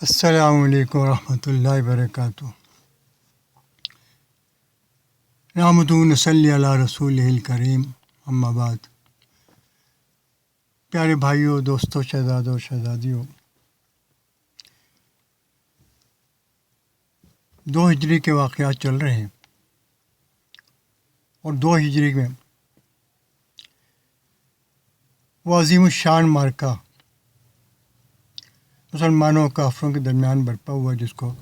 السلام علیکم ورحمۃ اللہ وبرکاتہ۔ نحمدہ و نصلی علی رسول الکریم، اما بعد۔ پیارے بھائیوں، دوستوں، شہزادوں، شہزادیوں، 2 ہجری کے واقعات چل رہے ہیں، اور 2 ہجری میں وہ عظیم الشان معرکہ مسلمانوں اور کافروں کے درمیان برپا ہوا جس کو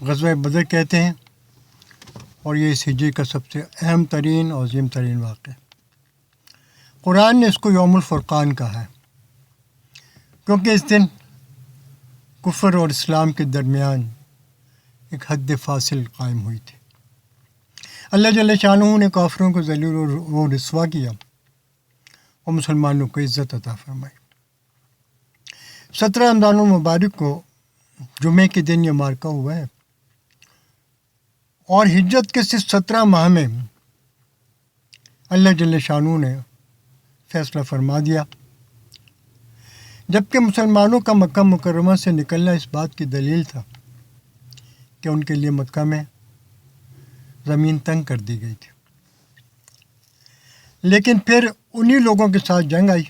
غزوہ بدر کہتے ہیں، اور یہ اس ہجری کا سب سے اہم ترین اور عظیم ترین واقعہ۔ قرآن نے اس کو یوم الفرقان کہا ہے، کیونکہ اس دن کفر اور اسلام کے درمیان ایک حد فاصل قائم ہوئی تھی۔ اللہ جل شانہ نے کافروں کو ذلیل و رسوا کیا اور مسلمانوں کو عزت عطا فرمائی۔ 17 رمضان المبارک کو جمعے کے دن یہ معرکہ ہوا ہے، اور ہجرت کے صرف 17 ماہ میں اللہ جل شانہ نے فیصلہ فرما دیا، جبکہ مسلمانوں کا مکہ مکرمہ سے نکلنا اس بات کی دلیل تھا کہ ان کے لیے مکہ میں زمین تنگ کر دی گئی تھی، لیکن پھر انہی لوگوں کے ساتھ جنگ آئی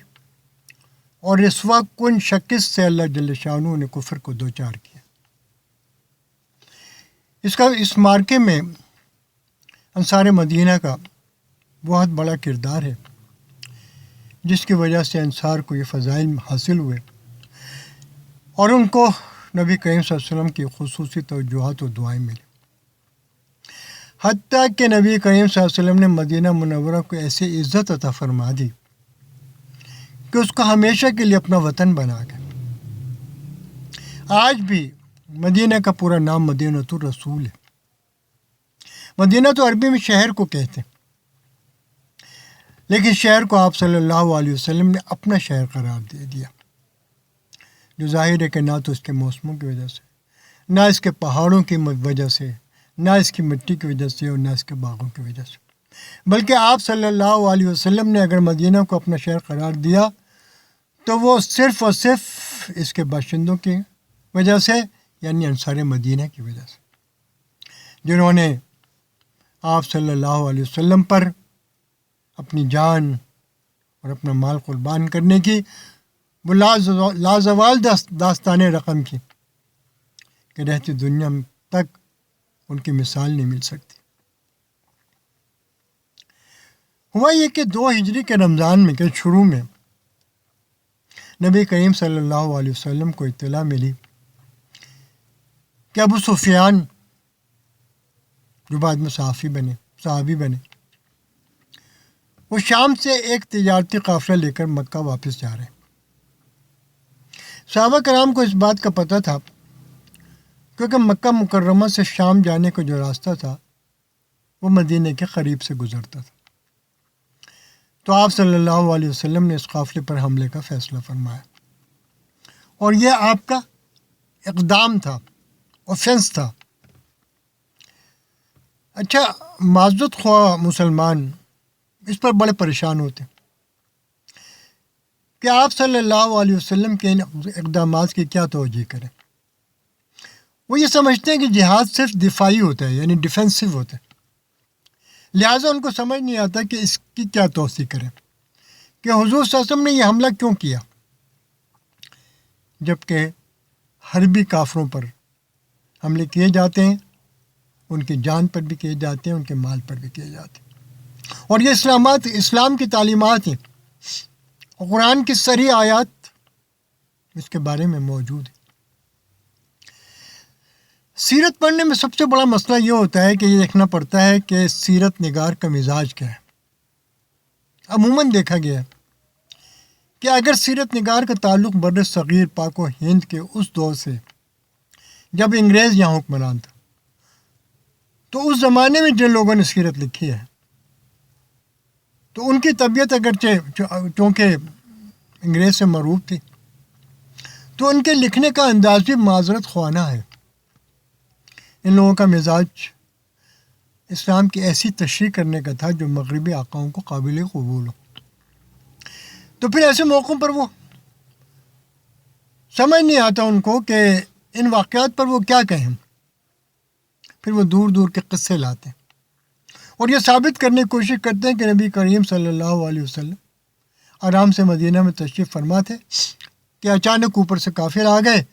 اور رسوا کن شکست سے اللہ جل شانہ نے کفر کو دوچار کیا۔ اس معرکے میں انصار مدینہ کا بہت بڑا کردار ہے، جس کی وجہ سے انصار کو یہ فضائل حاصل ہوئے اور ان کو نبی کریم صلی اللہ علیہ وسلم کی خصوصی توجہات و دعائیں ملی، حتیٰ کہ نبی کریم صلی اللہ علیہ وسلم نے مدینہ منورہ کو ایسی عزت عطا فرما دی کہ اس کو ہمیشہ کے لیے اپنا وطن بنا گیا۔ آج بھی مدینہ کا پورا نام مدینہ الرسول ہے۔ مدینہ تو عربی میں شہر کو کہتے ہیں، لیکن شہر کو آپ صلی اللہ علیہ وسلم نے اپنا شہر قرار دے دیا، جو ظاہر ہے کہ نہ تو اس کے موسموں کی وجہ سے، نہ اس کے پہاڑوں کی وجہ سے، نہ اس کی مٹی کی وجہ سے، اور نہ اس کے باغوں کی وجہ سے، بلکہ آپ صلی اللہ علیہ وسلم نے اگر مدینہ کو اپنا شہر قرار دیا تو وہ صرف اور صرف اس کے باشندوں کی وجہ سے، یعنی انصار مدینہ کی وجہ سے، جنہوں نے آپ صلی اللہ علیہ وسلم پر اپنی جان اور اپنا مال قربان کرنے کی وہ لازوال داستان رقم کی کہ رہتی دنیا تک ان کی مثال نہیں مل سکتی۔ ہوا یہ کہ 2 ہجری کے رمضان میں کے شروع میں نبی کریم صلی اللہ علیہ وسلم کو اطلاع ملی کہ ابو سفیان، جو بعد میں صحابی بنے، وہ شام سے ایک تجارتی قافلہ لے کر مکہ واپس جا رہے ہیں۔ صحابہ کرام کو اس بات کا پتہ تھا، کیونکہ مکہ مکرمہ سے شام جانے کا جو راستہ تھا وہ مدینہ کے قریب سے گزرتا تھا، تو آپ صلی اللہ علیہ وسلم نے اس قافلے پر حملے کا فیصلہ فرمایا، اور یہ آپ کا اقدام تھا، اوفینس تھا۔ اچھا، معذرت خواہ مسلمان اس پر بڑے پریشان ہوتے کہ آپ صلی اللہ علیہ وسلم کے ان اقدامات کی کیا توجہ کریں۔ وہ یہ سمجھتے ہیں کہ جہاد صرف دفاعی ہوتا ہے، یعنی ڈیفینسو ہوتا ہے، لہٰذا ان کو سمجھ نہیں آتا کہ اس کی کیا توسیع کریں، کہ حضور صلی اللہ علیہ وسلم نے یہ حملہ کیوں کیا، جبکہ حربی کافروں پر حملے کیے جاتے ہیں، ان کی جان پر بھی کیے جاتے ہیں، ان کے مال پر بھی کیے جاتے ہیں، اور یہ اسلام کی تعلیمات ہیں، اور قرآن کی صریح آیات اس کے بارے میں موجود ہے۔ سیرت پڑھنے میں سب سے بڑا مسئلہ یہ ہوتا ہے کہ یہ دیکھنا پڑتا ہے کہ سیرت نگار کا مزاج کیا ہے۔ عموماً دیکھا گیا ہے کہ اگر سیرت نگار کا تعلق بر صغیر پاک و ہند کے اس دور سے جب انگریز یہاں حکمران تھا، تو اس زمانے میں جن لوگوں نے سیرت لکھی ہے تو ان کی طبیعت اگرچہ چونکہ انگریز سے مرعوب تھی، تو ان کے لکھنے کا انداز بھی معذرت خوانہ ہے۔ ان لوگوں کا مزاج اسلام کی ایسی تشریح کرنے کا تھا جو مغربی آقاؤں کو قابل قبول ہو، تو پھر ایسے موقعوں پر وہ سمجھ نہیں آتا ان کو کہ ان واقعات پر وہ کیا کہیں؟ پھر وہ دور دور کے قصے لاتے ہیں اور یہ ثابت کرنے کی کوشش کرتے ہیں کہ نبی کریم صلی اللہ علیہ وسلم آرام سے مدینہ میں تشریف فرما تھے کہ اچانک اوپر سے کافر آ گئے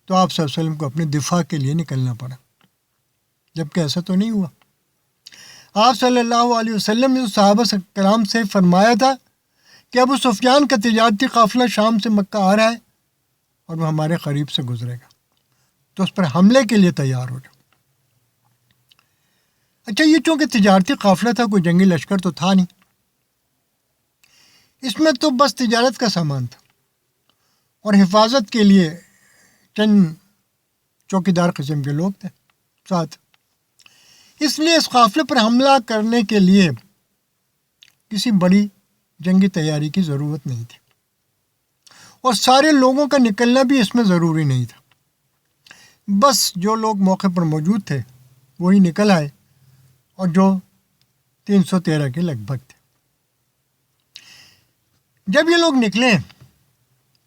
تو آپ صلی اللہ علیہ وسلم کو اپنے دفاع کے لیے نکلنا پڑا، جبکہ ایسا تو نہیں ہوا۔ آپ صلی اللہ علیہ وسلم نے صحابہ کرام سے فرمایا تھا کہ ابو سفیان کا تجارتی قافلہ شام سے مکہ آ رہا ہے اور وہ ہمارے قریب سے گزرے گا، تو اس پر حملے کے لیے تیار ہو جاؤ۔ اچھا، یہ چونکہ تجارتی قافلہ تھا، کوئی جنگی لشکر تو تھا نہیں، اس میں تو بس تجارت کا سامان تھا اور حفاظت کے لیے چند چوکیدار قسم کے لوگ تھے ساتھ، اس لیے اس قافلے پر حملہ کرنے کے لیے کسی بڑی جنگی تیاری کی ضرورت نہیں تھی اور سارے لوگوں کا نکلنا بھی اس میں ضروری نہیں تھا۔ بس جو لوگ موقع پر موجود تھے وہی نکل آئے اور جو 313 کے لگ بھگ تھے۔ جب یہ لوگ نکلے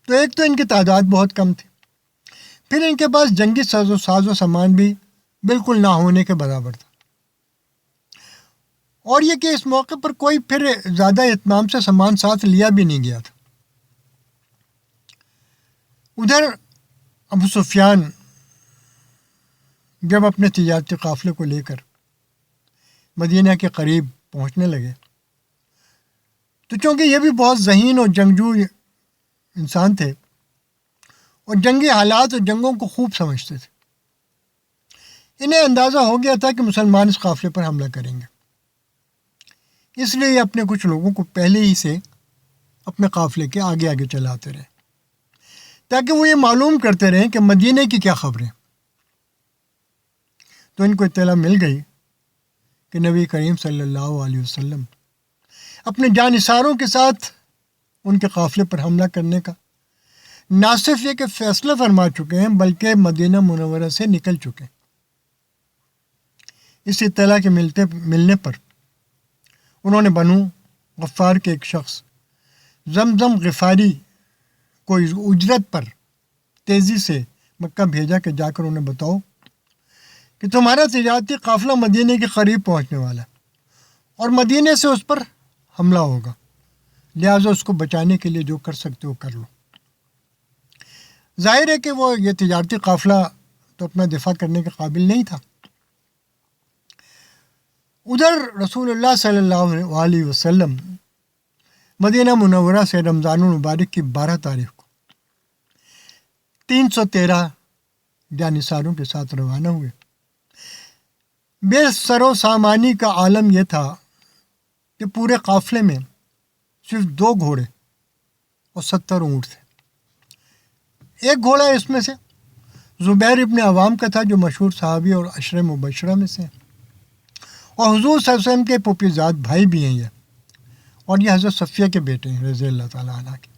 تو ایک تو ان کی تعداد بہت کم تھی، پھر ان کے پاس جنگی ساز و سامان بھی بالکل نہ ہونے کے برابر تھا، اور یہ کہ اس موقع پر کوئی پھر زیادہ اہتمام سے سامان ساتھ لیا بھی نہیں گیا تھا۔ ادھر ابو سفیان جب اپنے تجارتی قافلے کو لے کر مدینہ کے قریب پہنچنے لگے تو چونکہ یہ بھی بہت ذہین اور جنگجو انسان تھے اور جنگی حالات اور جنگوں کو خوب سمجھتے تھے، انہیں اندازہ ہو گیا تھا کہ مسلمان اس قافلے پر حملہ کریں گے، اس لیے یہ اپنے کچھ لوگوں کو پہلے ہی سے اپنے قافلے کے آگے آگے چلاتے رہے تاکہ وہ یہ معلوم کرتے رہیں کہ مدینہ کی کیا خبریں۔ تو ان کو اطلاع مل گئی کہ نبی کریم صلی اللہ علیہ وسلم اپنے جانثاروں کے ساتھ ان کے قافلے پر حملہ کرنے کا نہ صرف یہ کہ فیصلہ فرما چکے ہیں بلکہ مدینہ منورہ سے نکل چکے ہیں۔ اس اطلاع کے ملنے پر انہوں نے بنو غفار کے ایک شخص زمزم غفاری کو اجرت پر تیزی سے مکہ بھیجا کہ جا کر انہیں بتاؤ کہ تمہارا تجارتی قافلہ مدینہ کے قریب پہنچنے والا ہے اور مدینہ سے اس پر حملہ ہوگا، لہٰذا اس کو بچانے کے لیے جو کر سکتے ہو کر لو۔ ظاہر ہے کہ وہ یہ تجارتی قافلہ تو اپنا دفاع کرنے کے قابل نہیں تھا۔ ادھر رسول اللہ صلی اللہ علیہ وسلم مدینہ منورہ سے رمضان المبارک کی 12 تاریخ کو 313 جانثاروں کے ساتھ روانہ ہوئے۔ بے سر و سامانی کا عالم یہ تھا کہ پورے قافلے میں صرف 2 گھوڑے اور 70 اونٹ تھے۔ ایک گھوڑا اس میں سے زبیر ابن عوام کا تھا جو مشہور صحابی اور عشرہ مبشرہ میں سے، اور حضور صلی اللہ علیہ وسلم کے پھوپھی زاد بھائی بھی ہیں یہ، اور یہ حضرت صفیہ کے بیٹے ہیں رضی اللہ تعالیٰ عنہ کے،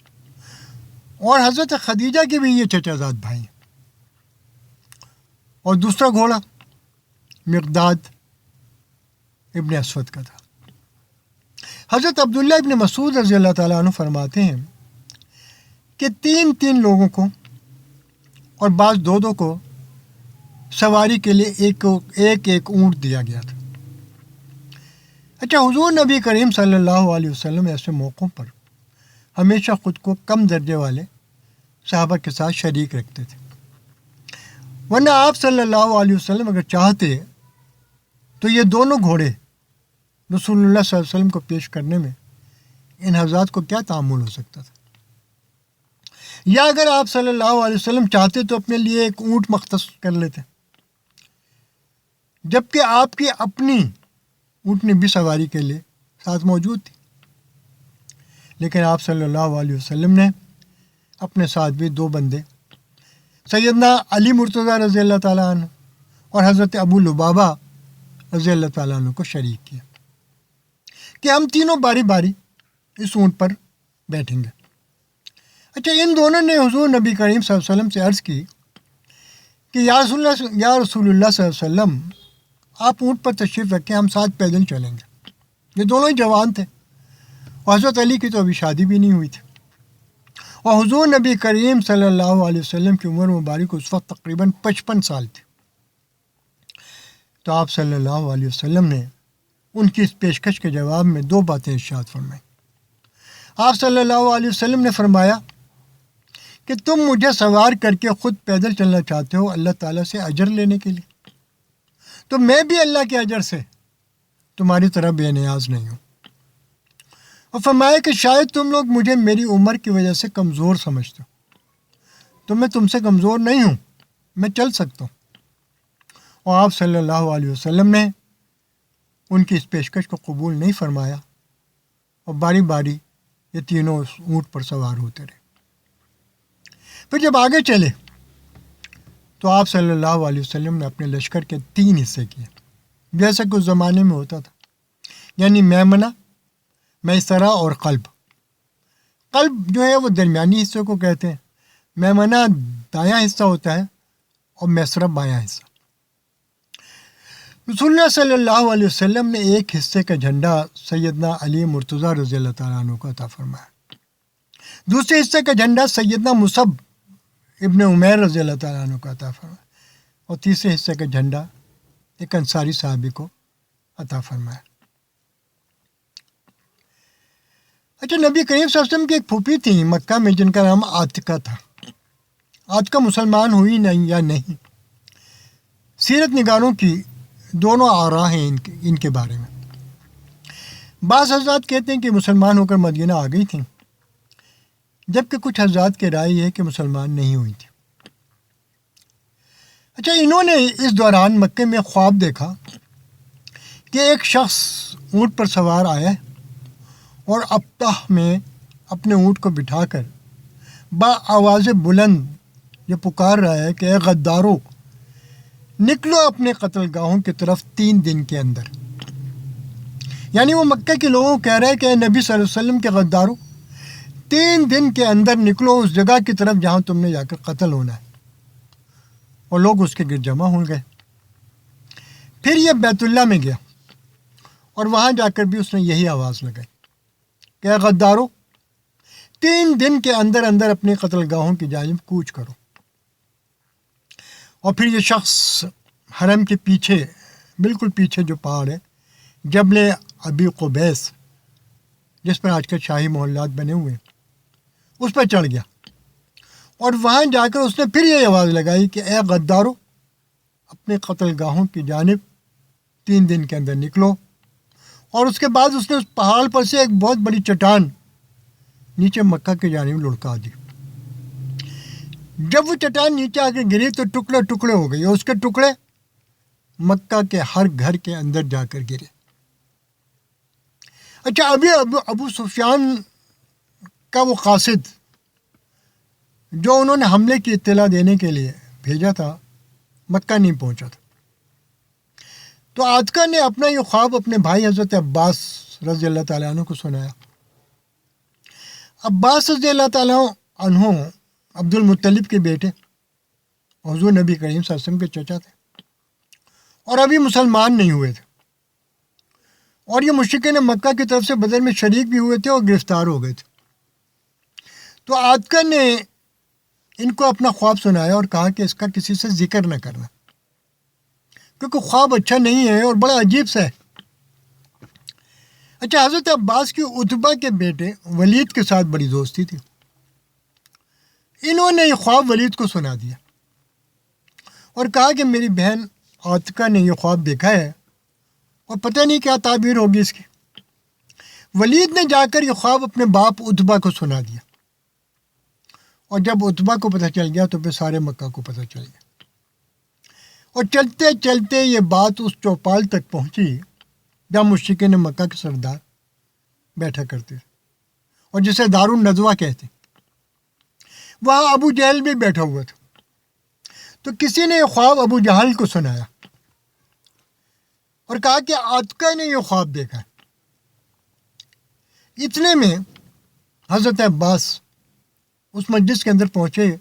اور حضرت خدیجہ کے بھی یہ چچا زاد بھائی ہیں۔ اور دوسرا گھوڑا مقداد ابن اسود کا تھا۔ حضرت عبداللہ ابن مسعود رضی اللہ تعالیٰ عنہ فرماتے ہیں کہ 3 لوگوں کو اور بعض 2 کو سواری کے لیے ایک اونٹ دیا گیا تھا۔ اچھا، حضور نبی کریم صلی اللہ علیہ وسلم ایسے موقعوں پر ہمیشہ خود کو کم درجے والے صحابہ کے ساتھ شریک رکھتے تھے، ورنہ آپ صلی اللہ علیہ وسلم اگر چاہتے تو یہ دونوں گھوڑے رسول اللہ صلی اللہ علیہ وسلم کو پیش کرنے میں ان حضرات کو کیا تعامل ہو سکتا تھا، یا اگر آپ صلی اللہ علیہ وسلم چاہتے تو اپنے لیے ایک اونٹ مختص کر لیتے، جبکہ آپ کی اپنی اونٹنی بھی سواری کے لیے ساتھ موجود تھی، لیکن آپ صلی اللہ علیہ وسلم نے اپنے ساتھ بھی 2 بندے سیدنا علی مرتضیٰ رضی اللہ تعالیٰ عنہ اور حضرت ابو لبابہ رضی اللہ تعالیٰ عنہ کو شریک کیا کہ ہم تینوں باری باری اس اونٹ پر بیٹھیں گے۔ اچھا، ان دونوں نے حضور نبی کریم صلی اللہ علیہ وسلم سے عرض کی کہ یا رسول اللہ صلی اللہ علیہ وسلم، آپ اونٹ پر تشریف رکھیں، ہم ساتھ پیدل چلیں گے۔ یہ دونوں ہی جوان تھے اور حضرت علی کی تو ابھی شادی بھی نہیں ہوئی تھی، اور حضور نبی کریم صلی اللہ علیہ وسلم کی عمر مبارک اس وقت تقریباً 55 سال تھی. تو آپ صلی اللہ علیہ وسلم نے ان کی اس پیشکش کے جواب میں 2 باتیں ارشاد فرمائیں. آپ صلی اللہ علیہ وسلم نے فرمایا کہ تم مجھے سوار کر کے خود پیدل چلنا چاہتے ہو اللہ تعالیٰ سے اجر لینے کے لیے، تو میں بھی اللہ کے اجر سے تمہاری طرح بے نیاز نہیں ہوں. اور فرمایا کہ شاید تم لوگ مجھے میری عمر کی وجہ سے کمزور سمجھتے ہو، تو میں تم سے کمزور نہیں ہوں، میں چل سکتا ہوں. اور آپ صلی اللہ علیہ وسلم نے ان کی اس پیشکش کو قبول نہیں فرمایا اور باری باری یہ تینوں اس اونٹ پر سوار ہوتے رہے. پھر جب آگے چلے تو آپ صلی اللہ علیہ وسلم نے اپنے لشکر کے 3 حصے کیے، جیسا کہ اس زمانے میں ہوتا تھا، یعنی میمنہ، میسرہ اور قلب. قلب جو ہے وہ درمیانی حصے کو کہتے ہیں، میمنہ دایاں حصہ ہوتا ہے اور میسرہ بایاں حصہ. رسول اللہ صلی اللہ علیہ وسلم نے ایک حصے کا جھنڈا سیدنا علی مرتضیٰ رضی اللہ تعالیٰ عنہ کو عطا فرمایا، دوسرے حصے کا جھنڈا سیدنا مصعب ابن عمیر رضی اللہ تعالیٰ عنہ کو عطا فرمایا، اور تیسرے حصے کا جھنڈا ایک انصاری صحابی کو عطا فرمایا. اچھا، نبی کریم صلی اللہ علیہ وسلم کی ایک پھوپھی تھی مکہ میں جن کا نام عاتکہ تھا. عاتکہ مسلمان ہوئی نہیں یا نہیں، سیرت نگاروں کی دونوں آراء ہیں ان کے بارے میں. بعض حضرات کہتے ہیں کہ مسلمان ہو کر مدینہ آ گئی تھیں، جبکہ کچھ حضرات کی رائے ہے کہ مسلمان نہیں ہوئی تھی. اچھا، انہوں نے اس دوران مکے میں خواب دیکھا کہ ایک شخص اونٹ پر سوار آیا ہے اور ابطح میں اپنے اونٹ کو بٹھا کر با آواز بلند یہ پکار رہا ہے کہ اے غدارو، نکلو اپنے قتل گاہوں کی طرف 3 دن کے اندر. یعنی وہ مکہ کے لوگوں کو کہہ رہا ہے کہ اے نبی صلی اللہ علیہ وسلم کے غدارو، 3 دن کے اندر نکلو اس جگہ کی طرف جہاں تم نے جا کر قتل ہونا ہے. اور لوگ اس کے گرد جمع ہو گئے. پھر یہ بیت اللہ میں گیا اور وہاں جا کر بھی اس نے یہی آواز لگائی کہ اے غدارو، 3 دن کے اندر اندر اپنے قتل گاہوں کی جانب کوچ کرو. اور پھر یہ شخص حرم کے پیچھے، بالکل پیچھے جو پہاڑ ہے جبل ابی قبیس، جس پر آج کل شاہی محلات بنے ہوئے ہیں، اس پر چڑھ گیا. اور وہاں جا کر اس نے پھر یہ آواز لگائی کہ اے غدارو، اپنے قتل گاہوں کی جانب 3 دن کے اندر نکلو. اور اس کے بعد اس نے اس پہاڑ پر سے ایک بہت بڑی چٹان نیچے مکہ کی جانب لڑکا دی. جب وہ چٹان نیچے آ کے گری تو ٹکڑے ٹکڑے ہو گئی، اور اس کے ٹکڑے مکہ کے ہر گھر کے اندر جا کر گرے. اچھا، ابھی ابو سفیان کا وہ قاصد جو انہوں نے حملے کی اطلاع دینے کے لیے بھیجا تھا، مکہ نہیں پہنچا تھا. تو عاتکہ نے اپنا یہ خواب اپنے بھائی حضرت عباس رضی اللہ تعالیٰ عنہ کو سنایا. عباس رضی اللہ تعالیٰ عنہ عبد المطلب کے بیٹے، حضور نبی کریم صلی اللہ علیہ وسلم کے چچا تھے، اور ابھی مسلمان نہیں ہوئے تھے. اور یہ مشرکین مکہ کی طرف سے بدر میں شریک بھی ہوئے تھے اور گرفتار ہو گئے تھے. تو عاتکہ نے ان کو اپنا خواب سنایا اور کہا کہ اس کا کسی سے ذکر نہ کرنا، کیونکہ خواب اچھا نہیں ہے اور بڑا عجیب سا ہے. اچھا، حضرت عباس کی عتبہ کے بیٹے ولید کے ساتھ بڑی دوستی تھی. انہوں نے یہ خواب ولید کو سنا دیا اور کہا کہ میری بہن عاتکہ نے یہ خواب دیکھا ہے اور پتہ نہیں کیا تعبیر ہوگی اس کی. ولید نے جا کر یہ خواب اپنے باپ عتبہ کو سنا دیا، اور جب عتبہ کو پتہ چل گیا تو پھر سارے مکہ کو پتہ چل گیا. اور چلتے چلتے یہ بات اس چوپال تک پہنچی جہاں مشرکین مکہ کے سردار بیٹھا کرتے تھے اور جسے دار الندوہ کہتے. وہاں ابو جہل بھی بیٹھا ہوا تھا. تو کسی نے یہ خواب ابو جہل کو سنایا اور کہا کہ عاتکہ نے یہ خواب دیکھا ہے. اتنے میں حضرت عباس اس مجلس کے اندر پہنچے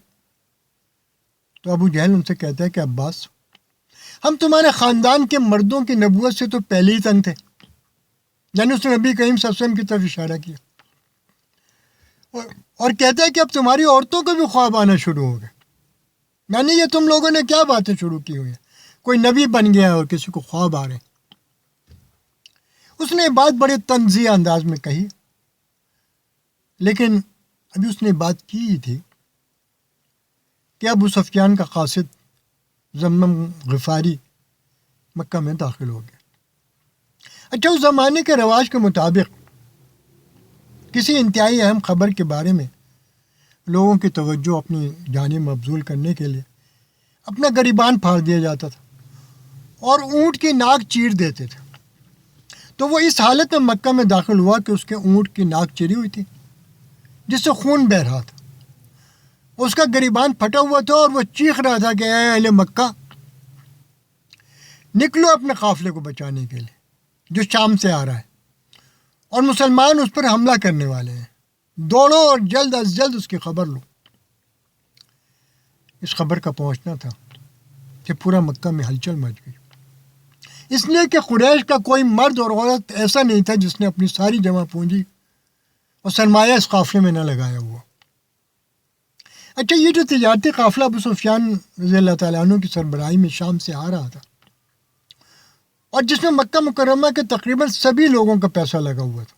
تو ابو جہل ان سے کہتا ہے کہ عباس، ہم تمہارے خاندان کے مردوں کی نبوت سے تو پہلے ہی تنگ تھے. یعنی اس نے نبی کریم صلی اللہ علیہ وسلم کی طرف اشارہ کیا. اور کہتا ہے کہ اب تمہاری عورتوں کو بھی خواب آنا شروع ہو گئے. یعنی یہ تم لوگوں نے کیا باتیں شروع کی ہوئی ہیں؟ کوئی نبی بن گیا اور کسی کو خواب آ رہے ہیں. اس نے بات بڑے طنزیہ انداز میں کہی، لیکن ابھی اس نے بات کی ہی تھی کہ ابو سفیان کا قاصد زمم غفاری مکہ میں داخل ہو گیا. اچھا، اس زمانے کے رواج کے مطابق کسی انتہائی اہم خبر کے بارے میں لوگوں کی توجہ اپنی جانب مبذول کرنے کے لیے اپنا گریبان پھاڑ دیا جاتا تھا اور اونٹ کی ناک چیر دیتے تھے. تو وہ اس حالت میں مکہ میں داخل ہوا کہ اس کے اونٹ کی ناک چری ہوئی تھی جس سے خون بہہ رہا تھا. اس کا گریبان پھٹا ہوا تھا اور وہ چیخ رہا تھا کہ اے اہل مکہ، نکلو اپنے قافلے کو بچانے کے لیے جو شام سے آ رہا ہے اور مسلمان اس پر حملہ کرنے والے ہیں. دوڑو اور جلد از جلد اس کی خبر لو. اس خبر کا پہنچنا تھا کہ پورا مکہ میں ہلچل مچ گئی، اس لیے کہ قریش کا کوئی مرد اور عورت ایسا نہیں تھا جس نے اپنی ساری جمع پونجی اور سرمایہ اس قافلے میں نہ لگایا ہوا. اچھا، یہ جو تجارتی قافلہ ابو سفیان رضی اللہ تعالیٰ عنہ کی سربراہی میں شام سے آ رہا تھا اور جس میں مکہ مکرمہ کے تقریباً سبھی لوگوں کا پیسہ لگا ہوا تھا،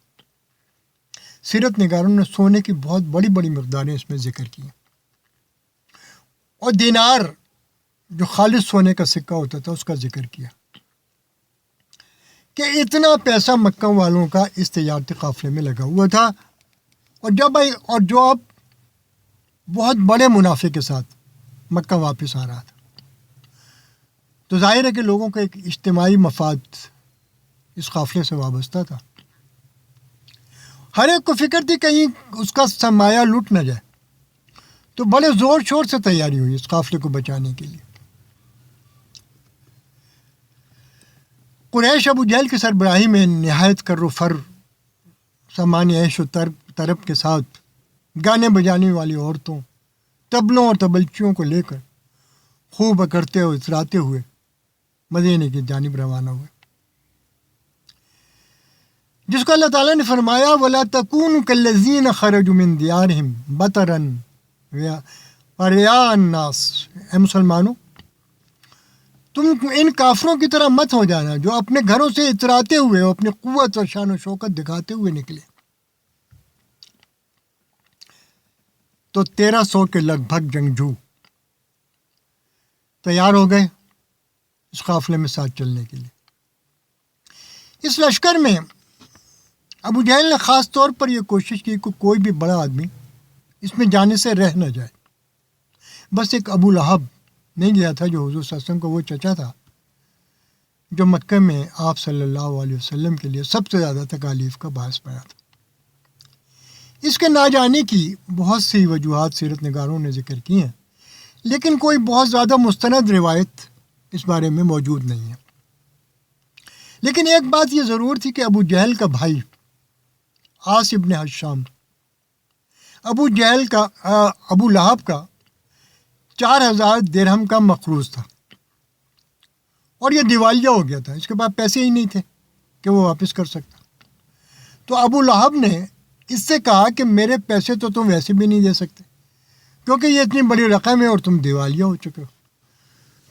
سیرت نگاروں نے سونے کی بہت بڑی بڑی مقداریں اس میں ذکر کی اور دینار جو خالص سونے کا سکہ ہوتا تھا اس کا ذکر کیا کہ اتنا پیسہ مکہ والوں کا اس تجارتی قافلے میں لگا ہوا تھا اور جو اب بہت بڑے منافع کے ساتھ مکہ واپس آ رہا تھا. تو ظاہر ہے کہ لوگوں کا ایک اجتماعی مفاد اس قافلے سے وابستہ تھا. ہر ایک کو فکر تھی کہیں اس کا سرمایہ لوٹ نہ جائے، تو بڑے زور شور سے تیاری ہوئی اس قافلے کو بچانے کے لیے. قریش ابو جہل کی سربراہی میں نہایت کر و فر، سامان عیش و طرب کے ساتھ گانے بجانے والی عورتوں، طبلوں اور طبلچیوں کو لے کر خوب اکڑتے اور اتراتے ہوئے مدینے کی جانب روانہ ہوئے، جس کو اللہ تعالیٰ نے فرمایا وَلَا تَكُونُوا كَالَّذِينَ خَرَجُوا مِن دِيَارِهِمْ بَطَرًا وَرِئَاءَ النَّاسِ. اے مسلمانوں، تم ان کافروں کی طرح مت ہو جانا جو اپنے گھروں سے اتراتے ہوئے اور اپنی قوت اور شان و شوکت دکھاتے ہوئے نکلے. تو 1300 کے لگ بھگ جنگجو تیار ہو گئے اس قافلے میں ساتھ چلنے کے لیے. اس لشکر میں ابو جہل نے خاص طور پر یہ کوشش کی کہ کوئی بھی بڑا آدمی اس میں جانے سے رہ نہ جائے. بس ایک ابو لہب نہیں گیا تھا جو حضور صلی اللہ علیہ وسلم کا وہ چچا تھا جو مکہ میں آپ صلی اللہ علیہ وسلم کے لیے سب سے زیادہ تکالیف کا باعث بنا تھا. اس کے نہ جانے کی بہت سی وجوہات سیرت نگاروں نے ذکر کی ہیں، لیکن کوئی بہت زیادہ مستند روایت اس بارے میں موجود نہیں ہے. لیکن ایک بات یہ ضرور تھی کہ ابو جہل کا بھائی عاص ابن حشام ابو لہب کا 4000 درہم کا مقروض تھا اور یہ دیوالیہ ہو گیا تھا. اس کے بعد پیسے ہی نہیں تھے کہ وہ واپس کر سکتا. تو ابو لہب نے اس سے کہا کہ میرے پیسے تو تم ویسے بھی نہیں دے سکتے کیونکہ یہ اتنی بڑی رقم ہے اور تم دیوالیہ ہو چکے ہو.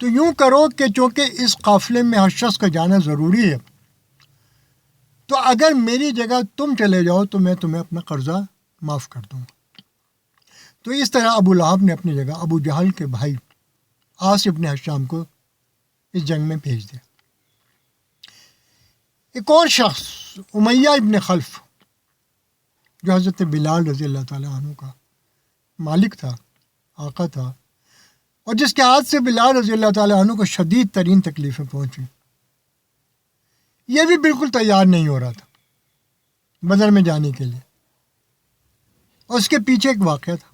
تو یوں کرو کہ چونکہ اس قافلے میں ہر شخص کا جانا ضروری ہے، تو اگر میری جگہ تم چلے جاؤ تو میں تمہیں اپنا قرضہ معاف کر دوں گا. تو اس طرح ابو لہب نے اپنی جگہ ابو جہل کے بھائی عاص ابن حشام کو اس جنگ میں بھیج دیا. ایک اور شخص امیہ ابن خلف جو حضرت بلال رضی اللہ تعالیٰ عنہ کا مالک تھا، آقا تھا، اور جس کے ہاتھ سے بلال رضی اللہ تعالیٰ عنہ کو شدید ترین تکلیفیں پہنچی، یہ بھی بالکل تیار نہیں ہو رہا تھا بدر میں جانے کے لیے. اور اس کے پیچھے ایک واقعہ تھا.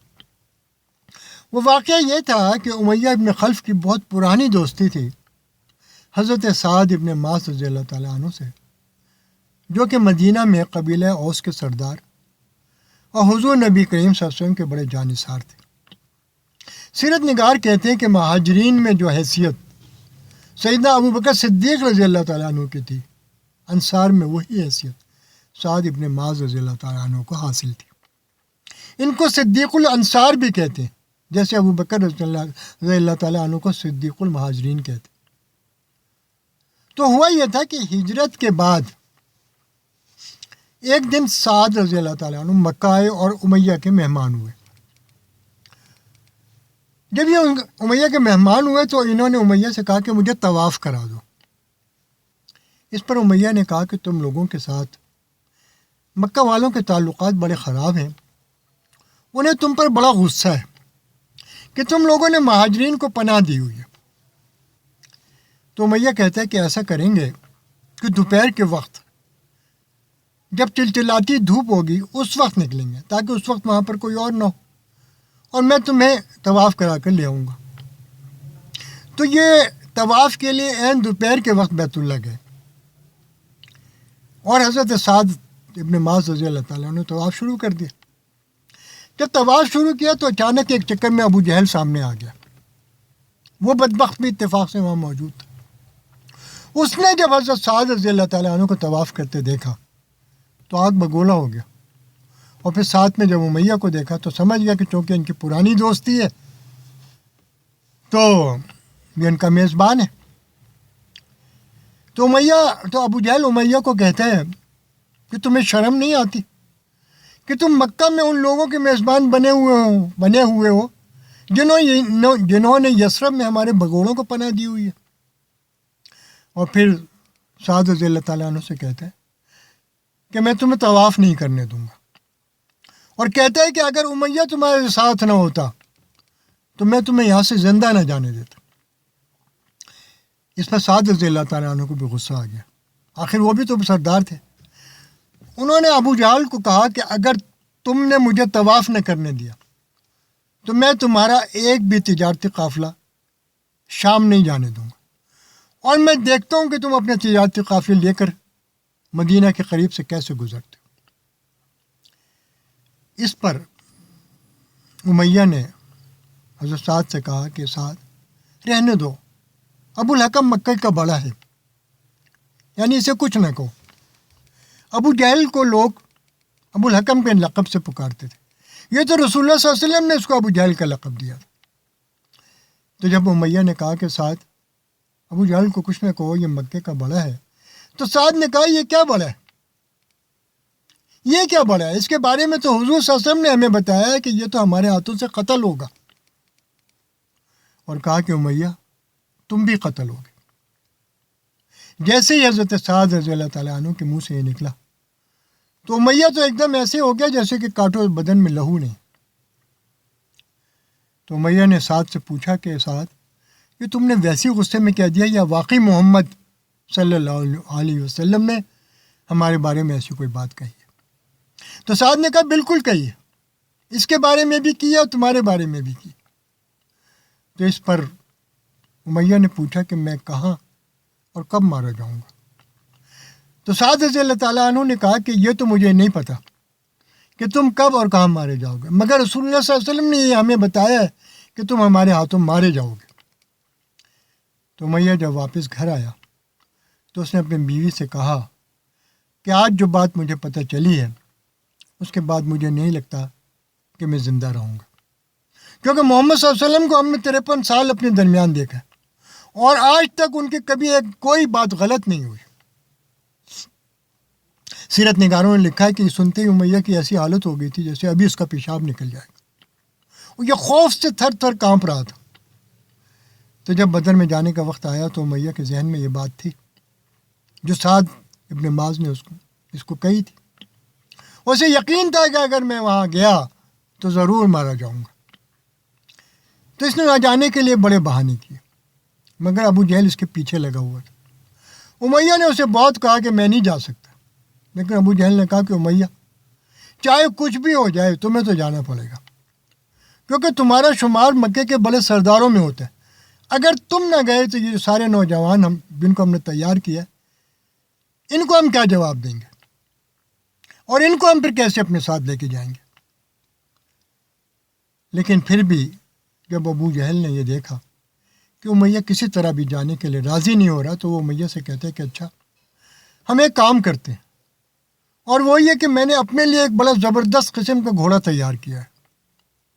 وہ واقعہ یہ تھا کہ امیہ ابن خلف کی بہت پرانی دوستی تھی حضرت سعد ابن معاذ رضی اللہ تعالیٰ عنہ سے، جو کہ مدینہ میں قبیلہ اوس کے سردار اور حضور نبی کریم صلی اللہ علیہ وسلم کے بڑے جانثار تھے. سیرت نگار کہتے ہیں کہ مہاجرین میں جو حیثیت سیدنا ابو بکر صدیق رضی اللہ تعالیٰ عنہ کی تھی، انصار میں وہی حیثیت سعد ابن معاذ رضی اللہ تعالیٰ عنہ کو حاصل تھی. ان کو صدیق الانصار بھی کہتے ہیں، جیسے ابو بکر رضی اللہ تعالیٰ عنہ کو صدیق المہاجرین کہتے ہیں۔ تو ہوا یہ تھا کہ ہجرت کے بعد ایک دن سعد رضی اللہ تعالیٰ عنہ مکہ آئے اور امیہ کے مہمان ہوئے۔ جب یہ امیہ کے مہمان ہوئے تو انہوں نے امیہ سے کہا کہ مجھے طواف کرا دو۔ اس پر امیہ نے کہا کہ تم لوگوں کے ساتھ مکہ والوں کے تعلقات بڑے خراب ہیں، انہیں تم پر بڑا غصہ ہے کہ تم لوگوں نے مہاجرین کو پناہ دی ہوئی ہے۔ تو امیہ کہتا ہے کہ ایسا کریں گے کہ دوپہر کے وقت جب چلچلاتی دھوپ ہوگی اس وقت نکلیں گے، تاکہ اس وقت وہاں پر کوئی اور نہ ہو، اور میں تمہیں طواف کرا کر لے آؤں گا۔ تو یہ طواف کے لیے عین دوپہر کے وقت بیت اللہ گئے، اور حضرت سعد ابن معاذ رضی اللہ تعالیٰ نے طواف شروع کر دیا۔ جب طواف شروع کیا تو اچانک ایک چکر میں ابو جہل سامنے آ گیا، وہ بدبخت بھی اتفاق سے وہاں موجود تھا۔ اس نے جب حضرت سعد رضی اللہ تعالیٰ عنہ کو طواف کرتے دیکھا تو آگ بگولا ہو گیا، اور پھر ساتھ میں جب امیہ کو دیکھا تو سمجھ گیا کہ چونکہ ان کی پرانی دوستی ہے تو یہ ان کا میزبان ہے۔ تو ابو جہل امیہ کو کہتا ہے کہ تمہیں شرم نہیں آتی کہ تم مکہ میں ان لوگوں کے میزبان بنے ہوئے ہو جنہوں نے یثرب میں ہمارے بگوڑوں کو پناہ دی ہوئی ہے؟ اور پھر سعد رضی اللہ تعالیٰ عنہ سے کہتا ہے کہ میں تمہیں طواف نہیں کرنے دوں گا، اور کہتا ہے کہ اگر امیہ تمہارے ساتھ نہ ہوتا تو میں تمہیں یہاں سے زندہ نہ جانے دیتا۔ اس پر سعد رضی اللہ تعالیٰ عنہ کو بھی غصہ آ گیا، آخر وہ بھی تو سردار تھے۔ انہوں نے ابو جہل کو کہا کہ اگر تم نے مجھے طواف نہ کرنے دیا تو میں تمہارا ایک بھی تجارتی قافلہ شام نہیں جانے دوں گا، اور میں دیکھتا ہوں کہ تم اپنے تجارتی قافلے لے کر مدینہ کے قریب سے کیسے گزرتے ہو۔ اس پر امیہ نے حضرت سعد سے کہا کہ سعد رہنے دو، ابو الحکم مکہ کا بڑا ہے، یعنی اسے کچھ نہ کہو۔ ابو جہل کو لوگ ابو الحکم کے لقب سے پکارتے تھے، یہ تو رسول اللہ صلی اللہ علیہ وسلم نے اس کو ابو جہل کا لقب دیا تھا۔ تو جب امیہ نے کہا کہ سعد ابو جہل کو کچھ نہ کہو، یہ مکے کا بڑا ہے، تو سعد نے کہا یہ کیا بڑا ہے، یہ کیا بڑا ہے، اس کے بارے میں تو حضور صلی اللہ علیہ وسلم نے ہمیں بتایا ہے کہ یہ تو ہمارے ہاتھوں سے قتل ہوگا، اور کہا کہ امیہ تم بھی قتل ہوگے۔ جیسے ہی حضرت سعد رضی اللہ تعالیٰ عنہ کے منہ سے یہ نکلا تو امیہ تو ایک دم ایسے ہو گیا جیسے کہ کاٹو بدن میں لہو نہیں۔ تو امیہ نے سعد سے پوچھا کہ سعد یہ تم نے ویسی غصے میں کہہ دیا یا واقعی محمد صلی اللہ علیہ وسلم نے ہمارے بارے میں ایسی کوئی بات کہی ہے؟ تو سعد نے کہا بالکل کہی ہے، اس کے بارے میں بھی کی ہے اور تمہارے بارے میں بھی کی۔ تو اس پر امیہ نے پوچھا کہ میں کہاں اور کب مارا جاؤں گا؟ تو سعد رضی اللہ تعالیٰ عنہ نے کہا کہ یہ تو مجھے نہیں پتا کہ تم کب اور کہاں مارے جاؤ گے، مگر رسول اللہ صلی اللہ علیہ وسلم نے یہ ہمیں بتایا ہے کہ تم ہمارے ہاتھوں مارے جاؤ گے۔ تو امیہ جب واپس گھر آیا تو اس نے اپنی بیوی سے کہا کہ آج جو بات مجھے پتہ چلی ہے اس کے بعد مجھے نہیں لگتا کہ میں زندہ رہوں گا، کیونکہ محمد صلی اللہ علیہ وسلم کو ہم نے 53 سال اپنے درمیان دیکھا ہے اور آج تک ان کی کبھی کوئی بات غلط نہیں ہوئی۔ سیرت نگاروں نے لکھا ہے کہ سنتے ہی امیہ کی ایسی حالت ہو گئی تھی جیسے ابھی اس کا پیشاب نکل جائے گا، وہ یہ خوف سے تھر تھر کانپ رہا تھا۔ تو جب بدر میں جانے کا وقت آیا تو امیہ کے ذہن میں یہ بات تھی جو سعد ابن معاذ نے اس کو کہی تھی، اسے یقین تھا کہ اگر میں وہاں گیا تو ضرور مارا جاؤں گا۔ تو اس نے نہ جانے کے لیے بڑے بہانے کیے، مگر ابو جہل اس کے پیچھے لگا ہوا تھا۔ امیہ نے اسے بہت کہا کہ میں نہیں جا سکتا، لیکن ابو جہل نے کہا کہ امیہ چاہے کچھ بھی ہو جائے تمہیں تو جانا پڑے گا، کیونکہ تمہارا شمار مکے کے بڑے سرداروں میں ہوتا ہے، اگر تم نہ گئے تو یہ سارے نوجوان جن کو ہم نے تیار کیا ان کو ہم کیا جواب دیں گے، اور ان کو ہم پھر کیسے اپنے ساتھ لے کے جائیں گے۔ لیکن پھر بھی جب ابو جہل نے یہ دیکھا کہ امیہ کسی طرح بھی جانے کے لیے راضی نہیں ہو رہا تو وہ امیہ سے کہتے ہیں کہ اچھا ہم ایک کام کرتے ہیں، اور وہ یہ کہ میں نے اپنے لیے ایک بڑا زبردست قسم کا گھوڑا تیار کیا ہے،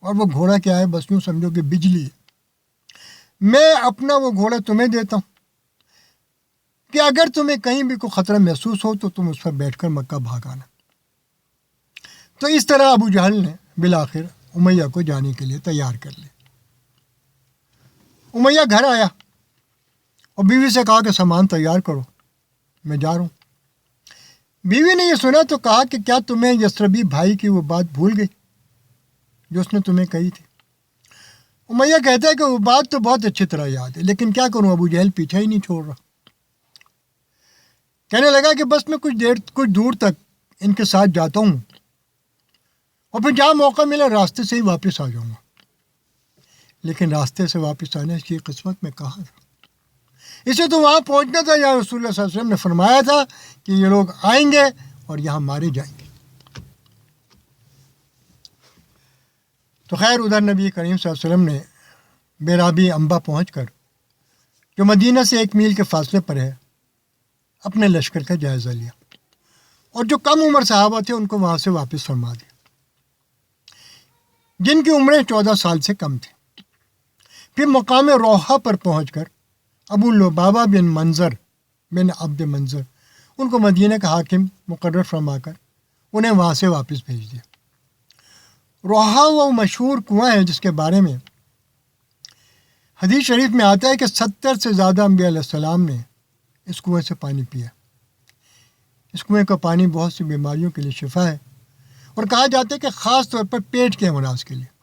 اور وہ گھوڑا کیا ہے؟ بس یوں سمجھو کہ بجلی ہے. میں اپنا وہ گھوڑا تمہیں دیتا ہوں کہ اگر تمہیں کہیں بھی کوئی خطرہ محسوس ہو تو تم اس پر بیٹھ کر مکہ بھاگ آنا. تو اس طرح ابو جہل نے بالآخر امیہ کو جانے کے لیے تیار کر لیا. امیہ گھر آیا اور بیوی سے کہا کہ سامان تیار کرو، میں جا رہا ہوں. بیوی نے یہ سنا تو کہا کہ کیا تمہیں یسربی بھائی کی وہ بات بھول گئی جو اس نے تمہیں کہی تھی؟ امیہ کہتا ہے کہ وہ بات تو بہت اچھی طرح یاد ہے، لیکن کیا کروں، ابو جہل پیچھا ہی نہیں چھوڑ رہا. کہنے لگا کہ بس میں کچھ دور تک ان کے ساتھ جاتا ہوں اور پھر جہاں موقع ملے راستے سے ہی واپس آ جاؤں گا. لیکن راستے سے واپس آنے کی قسمت میں کہاں تھا. اسے تو وہاں پہنچنا تھا یا رسول اللہ صلی اللہ علیہ وسلم نے فرمایا تھا کہ یہ لوگ آئیں گے اور یہاں مارے جائیں گے. تو خیر ادھر نبی کریم صلی اللہ علیہ وسلم نے بیرابی امبا پہنچ کر جو مدینہ سے 1 میل کے فاصلے پر ہے اپنے لشکر کا جائزہ لیا اور جو کم عمر صحابہ تھے ان کو وہاں سے واپس فرما دیا جن کی عمریں 14 سال سے کم تھیں. پھر مقام روحہ پر پہنچ کر ابو لبابہ بن منظر بن عبد منظر ان کو مدینہ کا حاکم مقرر فرما کر انہیں وہاں سے واپس بھیج دیا. روحہ وہ مشہور کنواں ہے جس کے بارے میں حدیث شریف میں آتا ہے کہ 70 سے زیادہ انبیاء علیہ السلام نے اس کنویں سے پانی پیا. اس کنویں کا پانی بہت سی بیماریوں کے لیے شفا ہے اور کہا جاتا ہے کہ خاص طور پر پیٹ کے امراض کے لیے.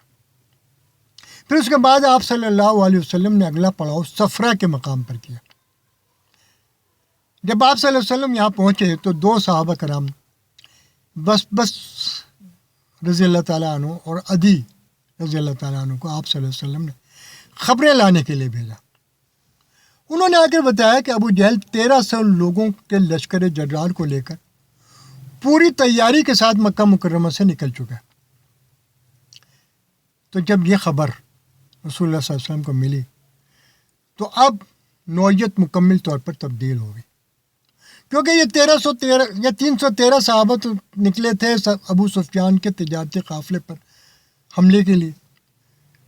پھر اس کے بعد آپ صلی اللہ علیہ وسلم نے اگلا پڑاؤ صفرا کے مقام پر کیا. جب آپ صلی اللہ علیہ وسلم یہاں پہنچے تو 2 صحابہ کرام بس رضی اللہ تعالیٰ عنہ اور عدی رضی اللہ تعالیٰ عنہ کو آپ صلی اللہ علیہ وسلم نے خبریں لانے کے لیے بھیجا. انہوں نے آ کر بتایا کہ ابو جہل 1300 لوگوں کے لشکر جرار کو لے کر پوری تیاری کے ساتھ مکہ مکرمہ سے نکل چکا ہے. تو جب یہ خبر رسول اللہ صلی اللہ علیہ وسلم کو ملی تو اب نوعیت مکمل طور پر تبدیل ہو گئی، کیونکہ یہ 313 صحابہ تو نکلے تھے ابو سفیان کے تجارتی قافلے پر حملے کے لیے،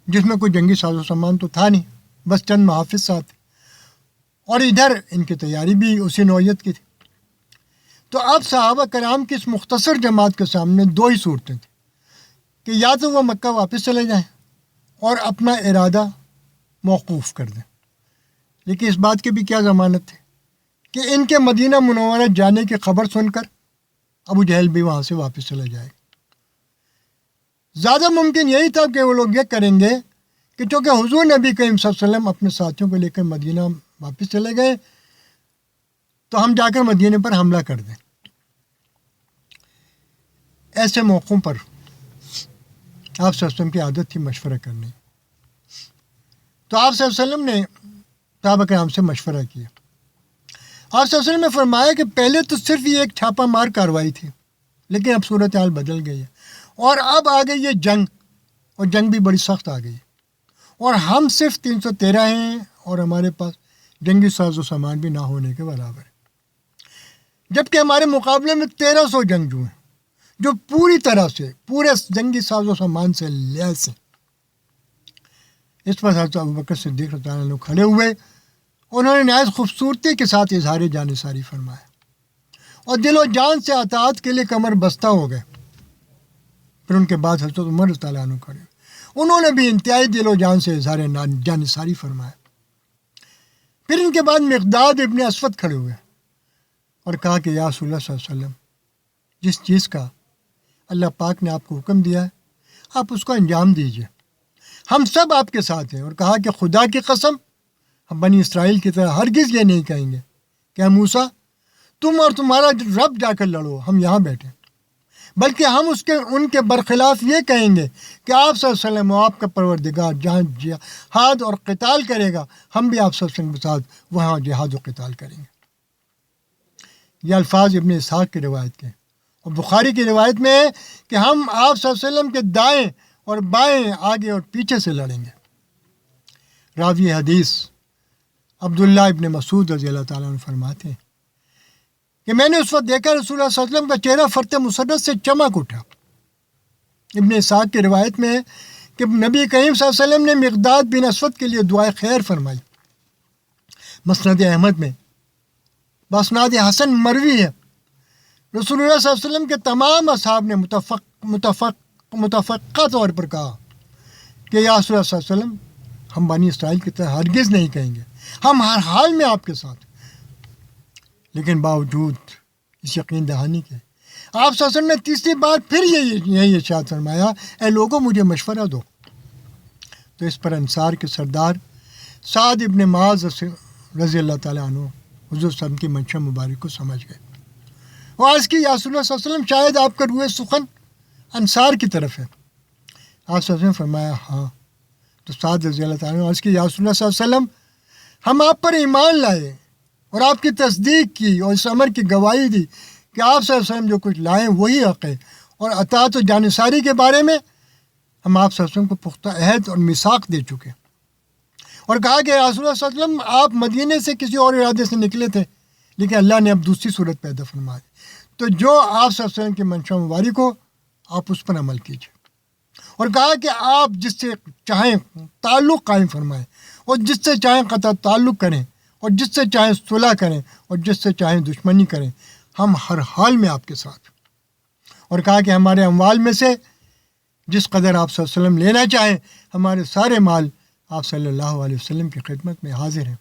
جس میں کوئی جنگی ساز و سامان تو تھا نہیں، بس چند محافظ ساتھ تھے، اور ادھر ان کی تیاری بھی اسی نوعیت کی تھی. تو اب صحابہ کرام کی اس مختصر جماعت کے سامنے 2 ہی صورتیں تھیں کہ یا تو وہ مکہ واپس چلے جائیں اور اپنا ارادہ موقوف کر دیں. لیکن اس بات کی بھی کیا ضمانت ہے کہ ان کے مدینہ منورہ جانے کی خبر سن کر ابو جہل بھی وہاں سے واپس چلا جائے. زیادہ ممکن یہی تھا کہ وہ لوگ یہ کریں گے کہ چونکہ حضور نبی کریم صلی اللہ علیہ وسلم اپنے ساتھیوں کو لے کر مدینہ واپس چلے گئے تو ہم جا کر مدینہ پر حملہ کر دیں. ایسے موقعوں پر آپ صلی اللہ علیہ وسلم کی عادت تھی مشورہ کرنے. تو آپ صلی اللہ علیہ وسلم نے صحابہ کرام سے مشورہ کیا. آپ صلی اللہ علیہ وسلم نے فرمایا کہ پہلے تو صرف یہ ایک چھاپہ مار کارروائی تھی، لیکن اب صورتحال بدل گئی ہے اور اب آ گئی یہ جنگ، اور جنگ بھی بڑی سخت آ گئی، اور ہم صرف 313 ہیں اور ہمارے پاس جنگی ساز و سامان بھی نہ ہونے کے برابر ہے، جبکہ ہمارے مقابلے میں 1300 جنگجو ہیں جو پوری طرح سے پورے جنگی ساز و سامان سے لیس ہیں. اس پر حضرت ابوبکر صدیق رضی اللہ عنہ کھڑے ہوئے. انہوں نے نہایت خوبصورتی کے ساتھ اظہار جانثاری فرمایا اور دل و جان سے اطاعت کے لیے کمر بستہ ہو گئے. پھر ان کے بعد حضرت عمر رضی اللہ عنہ کھڑے ہوئے، انہوں نے بھی انتہائی دل و جان سے اظہار جانثاری فرمایا. پھر ان کے بعد مقداد ابن اسود کھڑے ہوئے اور کہا کہ یا رسول اللہ صلی اللہ علیہ وسلم، جس چیز کا اللہ پاک نے آپ کو حکم دیا ہے آپ اس کو انجام دیجیے، ہم سب آپ کے ساتھ ہیں. اور کہا کہ خدا کی قسم ہم بنی اسرائیل کی طرح ہرگز یہ نہیں کہیں گے کہ اے موسیٰ تم اور تمہارا رب جا کر لڑو، ہم یہاں بیٹھے، بلکہ ہم ان کے برخلاف یہ کہیں گے کہ آپ صلی اللہ علیہ وسلم و آپ کا پروردگار جہاں جہاد اور قتال کرے گا ہم بھی آپ صلی اللہ علیہ وسلم کے ساتھ وہاں جہاد و قتال کریں گے. یہ الفاظ ابن اسحاق کی روایت کے اور بخاری کی روایت میں ہے کہ ہم آپ صلی اللہ علیہ وسلم کے دائیں اور بائیں آگے اور پیچھے سے لڑیں گے. راوی حدیث عبداللہ ابن مسعود رضی اللہ تعالیٰ عنہ فرماتے ہیں کہ میں نے اس وقت دیکھا رسول اللہ صلی اللہ علیہ وسلم کا چہرہ فرط مسرت سے چمک اٹھا. ابن اسحاق کی روایت میں ہے کہ نبی کریم صلی اللہ علیہ وسلم نے مقداد بن اسود کے لیے دعائے خیر فرمائی، مسند احمد میں، باسناد حسن مروی ہے۔ رسول اللہ صلی اللہ علیہ وسلم کے تمام اصحاب نے متفقہ طور پر کہا کہ یا رسول اللہ صلی اللہ علیہ وسلم، ہم بنی اسرائیل کی طرح ہرگز نہیں کہیں گے، ہم ہر حال میں آپ کے ساتھ۔ لیکن باوجود اس یقین دہانی کے آپ صلی اللہ علیہ وسلم نے تیسری بار پھر یہی ارشاد فرمایا، اے لوگوں مجھے مشورہ دو۔ تو اس پر انصار کے سردار سعد ابن معاذ رضی اللہ تعالیٰ عنہ حضور صلی اللہ علیہ وسلم کی منشا مبارک کو سمجھ گئے۔ وہ عرض کی یا رسول اللہ صلی اللہ علیہ وسلم، شاید آپ کا روح سخن انصار کی طرف ہے۔ آپ صلی اللہ علیہ وسلم نے فرمایا ہاں۔ تو سعد رضی اللہ تعالیٰ عنہ عرض کی یا رسول اللہ صلی اللہ علیہ وسلم، ہم آپ پر ایمان لائے اور آپ کی تصدیق کی اور اس امر کی گواہی دی کہ آپ صلی اللہ علیہ وسلم جو کچھ لائیں وہی حق ہے، اور اطاعت و جانثاری کے بارے میں ہم آپ صلی اللہ علیہ وسلم کو پختہ عہد اور میثاق دے چکے، اور کہا کہ رسول اللہ صلی اللہ علیہ وسلم آپ مدینے سے کسی اور ارادے سے نکلے تھے، لیکن اللہ نے اب دوسری صورت پیدا فرما دی، تو جو آپ صلی اللہ علیہ وسلم کی منشا مبارک ہو آپ اس پر عمل کیجیے، اور کہا کہ آپ جس سے چاہیں تعلق قائم فرمائیں اور جس سے چاہیں قطع تعلق کریں اور جس سے چاہیں صلح کریں اور جس سے چاہیں دشمنی کریں، ہم ہر حال میں آپ کے ساتھ۔ اور کہا کہ ہمارے اموال میں سے جس قدر آپ صلی اللہ علیہ وسلم لینا چاہیں، ہمارے سارے مال آپ صلی اللہ علیہ وسلم کی خدمت میں حاضر ہیں۔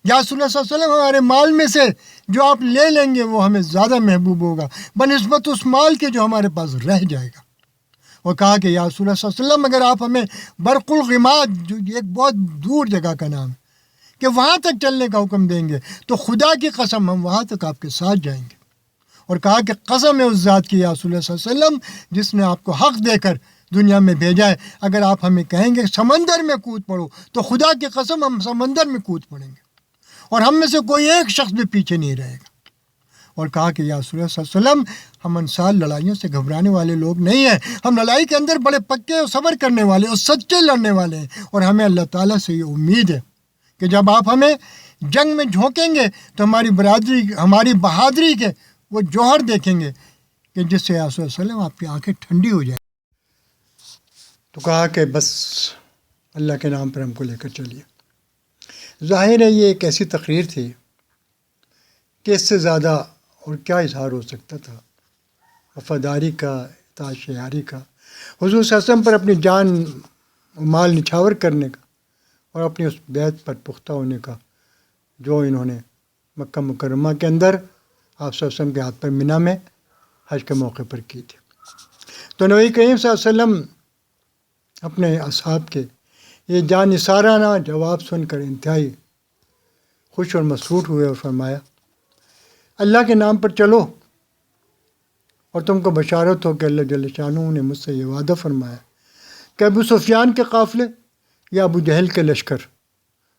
یا رسول اللہ صلی اللہ علیہ وسلم، ہمارے مال میں سے جو آپ لے لیں گے وہ ہمیں زیادہ محبوب ہوگا بنسبت اس مال کے جو ہمارے پاس رہ جائے گا۔ اور کہا کہ یا رسول اللہ صلی اللہ علیہ وسلم، اگر آپ ہمیں برق الغماد، جو ایک بہت دور جگہ کا نام ہے، کہ وہاں تک چلنے کا حکم دیں گے تو خدا کی قسم ہم وہاں تک آپ کے ساتھ جائیں گے۔ اور کہا کہ قسم ہے اس ذات کی یا رسول اللہ صلی اللہ علیہ وسلم جس نے آپ کو حق دے کر دنیا میں بھیجا ہے، اگر آپ ہمیں کہیں گے سمندر میں کود پڑو تو خدا کی قسم ہم سمندر میں کود پڑیں گے، اور ہم میں سے کوئی ایک شخص بھی پیچھے نہیں رہے گا۔ اور کہا کہ یا رسول اللہ صلی اللہ علیہ وسلم، ہم انصار لڑائیوں سے گھبرانے والے لوگ نہیں ہیں، ہم لڑائی کے اندر بڑے پکے اور صبر کرنے والے اور سچے لڑنے والے ہیں، اور ہمیں اللہ تعالیٰ سے یہ امید ہے کہ جب آپ ہمیں جنگ میں جھونکیں گے تو ہماری بہادری کے وہ جوہر دیکھیں گے کہ جس سے یا رسول اللہ صلی اللہ علیہ وسلم آپ کی آنکھیں ٹھنڈی ہو جائیں۔ تو کہا کہ بس اللہ کے نام پر ہم کو لے کر چلیے۔ ظاہر ہے یہ ایک ایسی تقریر تھی کہ اس سے زیادہ اور کیا اظہار ہو سکتا تھا، وفاداری کا، اطاعت شعاری کا، حضور صلی اللہ علیہ وسلم پر اپنی جان و مال نچھاور کرنے کا، اور اپنی اس بیعت پر پختہ ہونے کا جو انہوں نے مکہ مکرمہ کے اندر آپ صلی اللہ علیہ وسلم کے ہاتھ پر منی میں حج کے موقع پر کی تھی۔ تو نبی کریم صلی اللہ علیہ وسلم اپنے اصحاب کے یہ جانثارانہ جواب سن کر انتہائی خوش اور مسرور ہوئے اور فرمایا، اللہ کے نام پر چلو، اور تم کو بشارت ہو کہ اللہ جل شانہ نے مجھ سے یہ وعدہ فرمایا کہ ابو سفیان کے قافلے یا ابو جہل کے لشکر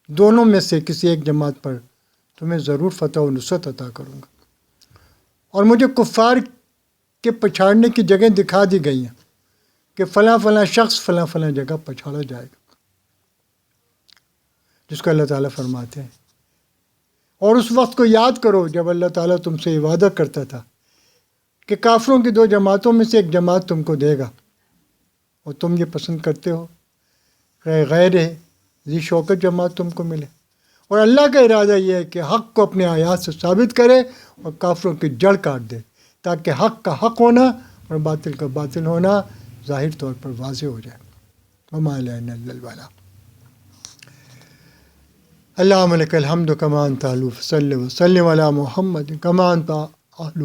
دونوں میں سے کسی ایک جماعت پر تمہیں ضرور فتح و نصرت عطا کروں گا، اور مجھے کفار کے پچھاڑنے کی جگہ دکھا دی گئی ہیں کہ فلاں فلاں شخص فلاں فلاں جگہ پچھاڑا جائے گا، جس کو اللہ تعالیٰ فرماتے ہیں۔ اور اس وقت کو یاد کرو جب اللہ تعالیٰ تم سے یہ وعدہ کرتا تھا کہ کافروں کی دو جماعتوں میں سے ایک جماعت تم کو دے گا، اور تم یہ پسند کرتے ہو غیر ذی شوکت جماعت تم کو ملے، اور اللہ کا ارادہ یہ ہے کہ حق کو اپنے آیات سے ثابت کرے اور کافروں کی جڑ کاٹ دے، تاکہ حق کا حق ہونا اور باطل کا باطل ہونا ظاہر طور پر واضح ہو جائے۔ وما علینا الا البلاغ۔ اللہم لک الحمد کما انت اہل فصل وسلم علی محمد کما انت اہل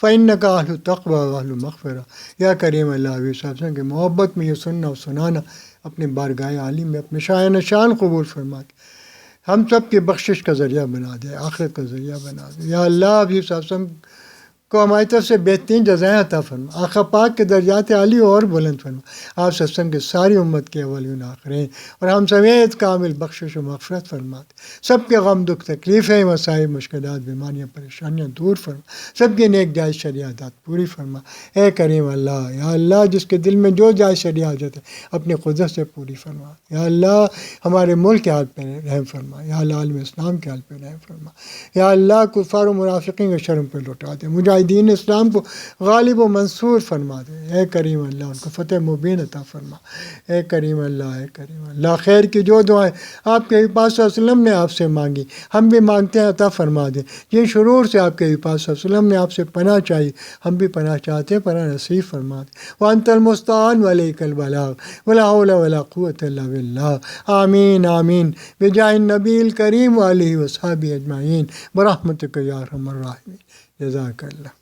فانک اہل التقوی واہل مغفرہ۔ یا کریم اللہ علیہ وسلم کی محبت میں یہ سننا و سنانا اپنے بارگاہ عالی میں اپنے شایان شان قبول فرما کے ہم سب کی بخشش کا ذریعہ بنا دے، آخرت کا ذریعہ بنا دے۔ یا اللہ حبیب صلی اللہ علیہ وسلم کو ہماری طرف سے بہترین جزائیں عطا فرما، آقا پاک کے درجات عالی اور بلند فرما، آپ صلی اللہ علیہ وسلم کے ساری امت کے اولین آخرین اور ہم سمیت کامل بخشش و مغفرت فرما دے۔ سب کے غم دکھ تکلیفیں مسائب مشکلات بیماریاں پریشانیاں دور فرما، سب کی نیک جائز شریعات پوری فرما۔ اے کریم اللہ، یا اللہ جس کے دل میں جو جائز شرعی حاجت ہے اپنے قدرت سے پوری فرما۔ یا اللہ ہمارے ملک کے حال پہ رحم فرما، یا اللہ عالم اسلام کے حال پہ رحم فرما، یا اللہ کفار و منافقین کے شرم پہ لوٹا دے، مجاہدین دین اسلام کو غالب و منصور فرما دے۔ اے کریم اللہ ان کو فتح مبین عطا فرما۔ اے کریم اللہ خیر کی جو دعائیں آپ کے پاس صلی اللہ علیہ وسلم نے آپ سے مانگی ہم بھی مانگتے ہیں، عطا فرما دیں۔ جن شرور سے آپ کے پاس صلی اللہ علیہ وسلم نے آپ سے پناہ چاہی ہم بھی پناہ چاہتے ہیں، پناہ نصیب فرما دیں۔ وانت المستعان وعلیک البلاغ ولا حول ولا قوة الا باللہ۔ آمین آمین بجاہ النبی الکریم وآلہ وصحبہ اجمعین برحمتک یا ارحم الراحمین۔ جزاک اللہ۔